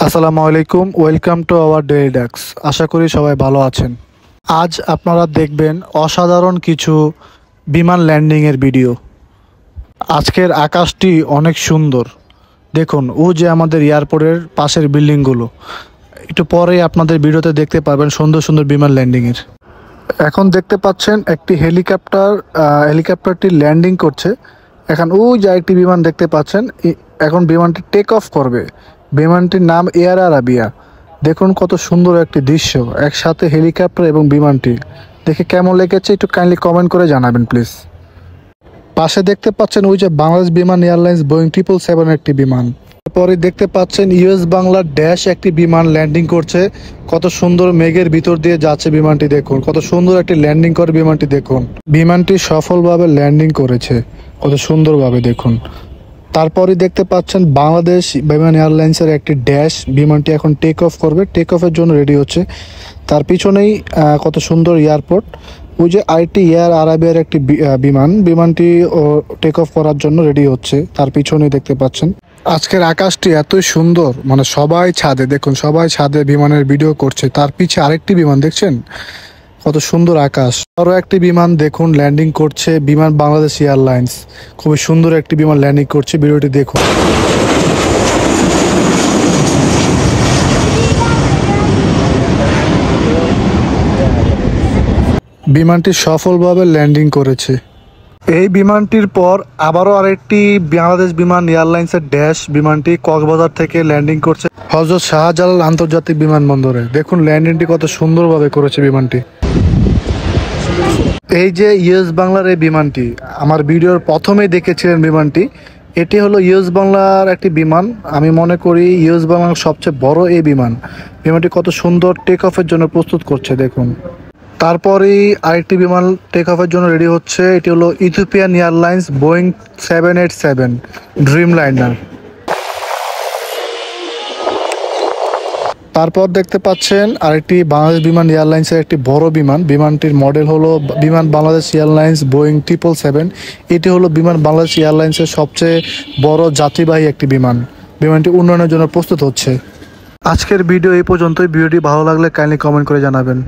আসসালামু আলাইকুম, welcome to our daily desk. আশা করি সবাই ভালো আছেন। আজ আপনারা দেখবেন অসাধারণ কিছু বিমান ল্যান্ডিংয়ের ভিডিও। আজকের আকাশটি অনেক সুন্দর। দেখুন, ও যে আমাদের এয়ারপোর্টের পাশের বিল্ডিংগুলো, একটু পরেই আপনাদের ভিডিওতে দেখতে পাবেন সুন্দর সুন্দর বিমান ল্যান্ডিংয়ের। এখন দেখতে পাচ্ছেন একটি হেলিকপ্টারটি ল্যান্ডিং করছে। এখন ওই যে একটি বিমান দেখতে পাচ্ছেন, এখন বিমানটি টেক অফ করবে। বিমানটির নাম এয়ার আরাবিয়া। দেখুন কত সুন্দর একটি দৃশ্য, একসাথে হেলিকপ্টার এবং বিমানটি দেখে কেমন লেগেছে একটু কাইন্ডলি কমেন্ট করে জানাবেন প্লিজ। পাশে দেখতে পাচ্ছেন ওই যে বাংলাদেশ বিমান এয়ারলাইন্স বোয়িং 777 একটি বিমান। পরে দেখতে পাচ্ছেন ইউএস বাংলার ড্যাশ একটি বিমান ল্যান্ডিং করছে। কত সুন্দর মেঘের ভিতর দিয়ে যাচ্ছে বিমানটি, দেখুন কত সুন্দর একটি ল্যান্ডিং করে বিমানটি। দেখুন বিমানটি সফলভাবে ল্যান্ডিং করেছে কত সুন্দরভাবে, দেখুন। তারপরে দেখতে পাচ্ছেন বাংলাদেশ বিমান এয়ারলাইন্সের একটি ড্যাশ, বিমানটি এখন টেক অফ করবে, টেক অফের জন্য রেডি হচ্ছে। তার পিছনেই কত সুন্দর এয়ারপোর্ট। ওই যে আইটি এয়ার আরাবিয়ার একটি বিমানটি টেক অফ করার জন্য রেডি হচ্ছে, তার পিছনেই দেখতে পাচ্ছেন। আজকের আকাশটি এতই সুন্দর, মানে সবাই ছাদে, দেখুন সবাই ছাদে বিমানের ভিডিও করছে। তার পিছে আরেকটি বিমান দেখছেন, কত সুন্দর আকাশ। আরও একটি বিমান দেখুন ল্যান্ডিং করছে, বিমান বাংলাদেশ এয়ারলাইন্স। খুবই সুন্দর একটি বিমান ল্যান্ডিং করছে, ভিডিওটি দেখুন। বিমানটি সফলভাবে ল্যান্ডিং করেছে। এই বিমানটির পর আবারও আরেকটি বাংলাদেশ বিমান এয়ারলাইন্সের ড্যাশ, বিমানটি কক্সবাজার থেকে ল্যান্ডিং করছে হযরত শাহজালাল আন্তর্জাতিক বিমানবন্দরে। দেখুন ল্যান্ডিংটি কত সুন্দরভাবে করেছে বিমানটি। এই যে ইউএস বাংলার এই বিমানটি, আমার ভিডিওর প্রথমেই দেখেছিলেন বিমানটি, এটি হলো ইউএস বাংলার একটি বিমান। আমি মনে করি ইউএস বাংলার সবচেয়ে বড় এই বিমান। বিমানটি কত সুন্দর টেক অফের জন্য প্রস্তুত করছে, দেখুন। তারপরেই আরেকটি বিমান টেক অফের জন্য রেডি হচ্ছে, এটি হলো Ethiopian airlines Boeing 787 dream liner. তারপর দেখতে পাচ্ছেন আরেকটি বাংলাদেশ বিমান এয়ারলাইন্সের একটি বড় বিমান, বিমানটির মডেল হলো বিমান বাংলাদেশ এয়ারলাইন্স বোয়িং 777। এটি হলো বিমান বাংলাদেশ এয়ারলাইন্সের সবচেয়ে বড় যাত্রীবাহী একটি বিমান। বিমানটি উন্নয়নের জন্য প্রস্তুত হচ্ছে। আজকের ভিডিও এই পর্যন্তই। ভিডিওটি ভালো লাগলে কাইন্ডলি কমেন্ট করে জানাবেন।